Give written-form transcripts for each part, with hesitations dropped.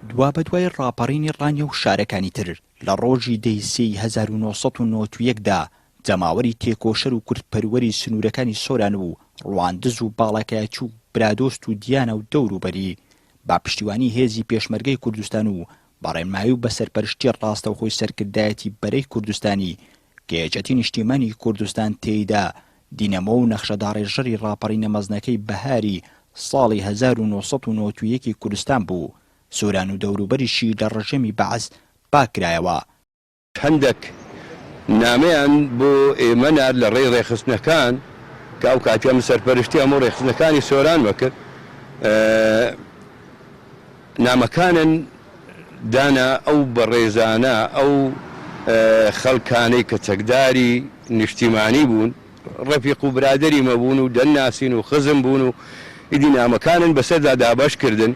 دوا بەدوای ڕاپەڕینی ڕانیە و شارەکانی تر لە ڕۆژی دەیسەی 1991دا جەماوەری تێکۆشەر و کورتپەروەری سنوورەکانی سۆران و ڕواندز و باڵەکایەکی و برادۆست و دیانە و دەوروبەری با پشتیوانی هێزی پێشمەرگەی کوردستان و بەڕێنمایی و بەسەرپەرشتی ڕاستەوخۆی سەرکردایەتی بەرەی کوردستانی کە یەکێتی نیشتیمانی کوردستان تێیدا دینەمە و نەخشەداڕێژەری ڕاپەڕینە مەزنەکەی بەهاری ساڵی 1991 کوردستان بوو. سۆران و دەوروبەریشی لە ڕژێمی بەعەز پاکرایەوە. هەندێک نامەیان بۆ ئێمە لە ڕێی ڕێخستنەکان کە ئەو کاتیان سەرپەرشتی هەموو ڕێخستنەکانی سۆران وەکرد نامەکانن دانا ئەو بەڕێزانە ئەو خەڵکانەی کە چەکداری نیشتیمانی بوون ڕەفیق و برادەری مەبوون و دەناسین و خزم بوون و ئیدی نامەکانن بەسەردا دابەشکردن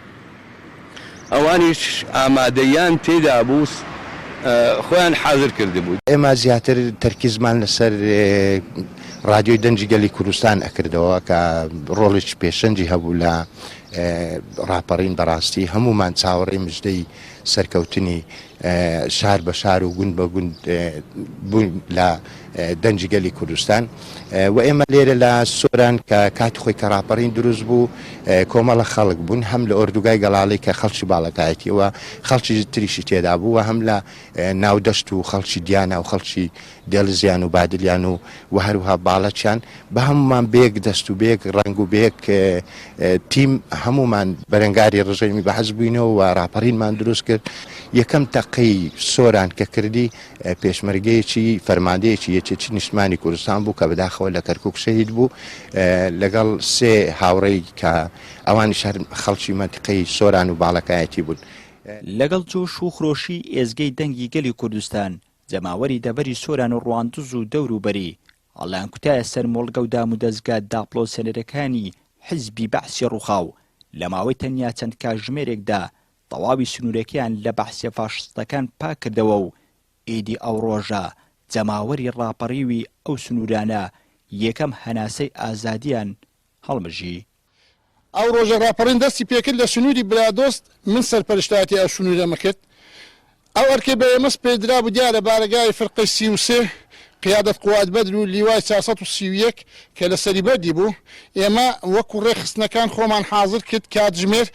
ئەوانیش ئامادەیان تێدا بوو خۆیان حاضر کرده بوو. ئێمە زیاتر تەرکیزمان لەسەر رادیۆی دەنجی گەلی کوردستان ئەکردەوە کە ڕۆڵێکی پێشەنجی هەبوو لە ڕاپەڕین بەڕاستی هەمومان چاوەڕێی مژدەی سەرکەوتنی شار بە شار و گوند بە گوند بوون لە دەنجی گەلی کوردستان و ئێمە لێرە لە سۆران کە کاتی خۆی کە ڕاپەڕین دروست بوو کۆمەڵە خەڵک بوون هەم لە ئۆردوگای گەڵاڵی کە خەڵکی باڵەکایەتیەوە خەڵکی تریشی تێدا بوو و هەم لە ناودەشت و خەڵکی دیانە و خەڵکی دێڵزیان و بادلیان و هەروها باڵەچیان بە هەمومان بێک دەست و بێک ڕنگ و بێک تیم هەمومان بەرەنگاری ڕژێمی بەحەز بووینەوە و ڕاپەڕینمان دروست کرد. یەکەم تەقەی سۆران کە کردی پێشمەرگەیەکی فەرماندەیەکی یەکێتی نیشتمانی کوردستان بوو کە بەداخەوە لە کەرکووک شەهید بوو لەگەڵ سێ هاوڕێی کە ئەوانی شار خەڵکی منتیقەی سۆران و باڵەکایەتی بوون. لەگەڵ جۆش و خرۆشی ئێزگەی دەنگی گەلی کوردستان جەماوەری دەبەری سۆران و ڕواندز و دەوروبەری ئەڵیان کوتایە سەر مۆڵگە و دام و دەستگا داپڵۆسەنەرەکانی حیزبی بەعسی ڕووخاو لە ماوەی تەنیا چەند کاتژمێرێکدا تەواوی سنوورەکەیان لە بەحسیە فاشستەکان پاکردەوە و ئیدی ئەو ڕۆژە جەماوەری ڕاپەڕیوی ئەو سنوورانە یەکەم هەناسەی ئازادیان هەڵمژی. ئەو ڕۆژە ڕاپەڕین دەستی پێکرد لە سنووری برادۆست من سەرپەرشتایەتی ئەو سنوورەمە کرد. ئەو ئەرکێ بە ئێمەس پێدرا بوو دیارە بارگای فرقەی 33 قیادەت قوات بەدر و لیوای 431 کە لە سەری بەردی بوو ئێمە وەکو ڕێخستنەکان خۆمان حاضر کرد کاتژمێر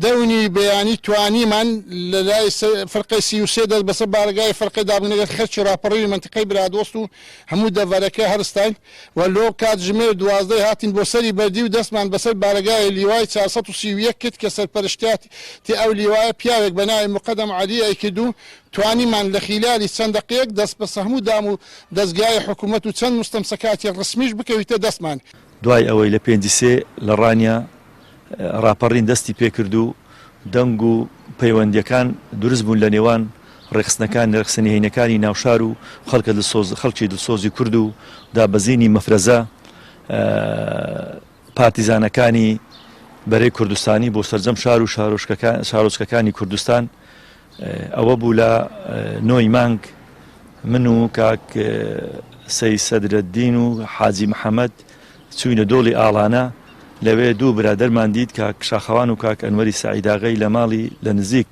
دەونی بەیانی توانیمان لە لای فرقەی 33 دەست بەسەر بارگای فرقەی دابنەگەر خەرچی ڕاپەڕی منتیقەی برادۆست و هەموو دەڤەرەکە هەرستان و لۆ کاتژمێر 12 هاتین بۆ سەری بەردی و دەستمان بەسەر بارگای لیوای 431 کرد کە سەرپەرشتیاتی ئەو لیوایە پیاوێک بە ناوی مقەدەم عەلی ئەیکرد و توانیمان لە خیلالی چەند دەقەیەک دەست بەسە هەموو دام و دەستگای حکوومەت و چەند مستەمسەکاتی ڕسمیش بکەویتە دەستمان. دوای ئەوەی لە 53 لە ڕانیا ڕاپەڕین دەستی پێکرد و دەنگ و پەیوەندیەکان دروست بوون لە نێوان ڕێخستنەکان نرخستنی هێنەکانی ناوشار و خەڵکی دڵسۆزی کورد و دابەزینی مەفرەزە پارتیزانەکانی بەرەی کوردستانی بۆ سەرجەم شار و شارۆچکەکانی کوردستان. ئەوە بوو لە 9 مانگ من و کاک سەید سەدرەدین و حاجی محەممەد چوینە دۆڵی ئاڵانە لەوێ دوو برادەرمان دیت کاک شاخەوان و کاک ئەنوەری سەعیداغەی لە ماڵی لە نزیک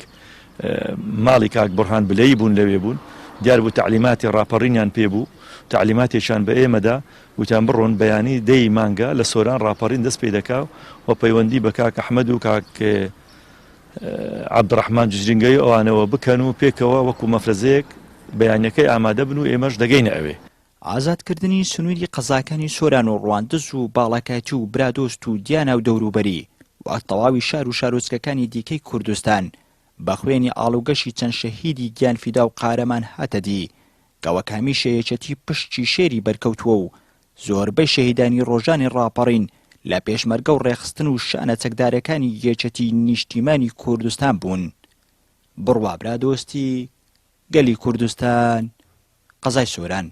ماڵی کاک بورهان بلەیی بوون لەوێ بوون دیار بوو تعلیماتی ڕاپەڕینیان پێبوو تعلیماتێکیان بە ئێمەدا وتیان بڕۆن بەیانی دەی مانگە لە سۆران ڕاپەڕین دەست پێ دەکا و پەیوەندی بە کاک ئەحمەد و کاک عەبدوڕەحمان جوجرینگەی ئەوانەوە بکەن و پێکەوە وەکو مەفرەزەیەک بەیانەکەی ئامادە بن و ئێمەش دەگەینە ئەوێ. ئازادکردنی سنووری قەزاکانی سۆران و ڕواندز و باڵەکایەتی و برادۆست و دیانە و دەوروبەری و تەواوی شار و شارۆچکەکانی دیکەی کوردستان بە خوێنی ئاڵوگەشی چەند شەهیدی گیانفیدا و قارەمان هاتەدی کەوەکامی شەیەکەتی پشتی شێری بەرکەوتووە و زۆربەی شەهیدانی ڕۆژانی ڕاپەڕین لە پێشمەرگە و ڕێخستن و شانە چەکدارەکانی یەکێتی نیشتیمانی کوردستان بوون. بڕوا برادۆستی گەلی کوردستان قەزای سۆران.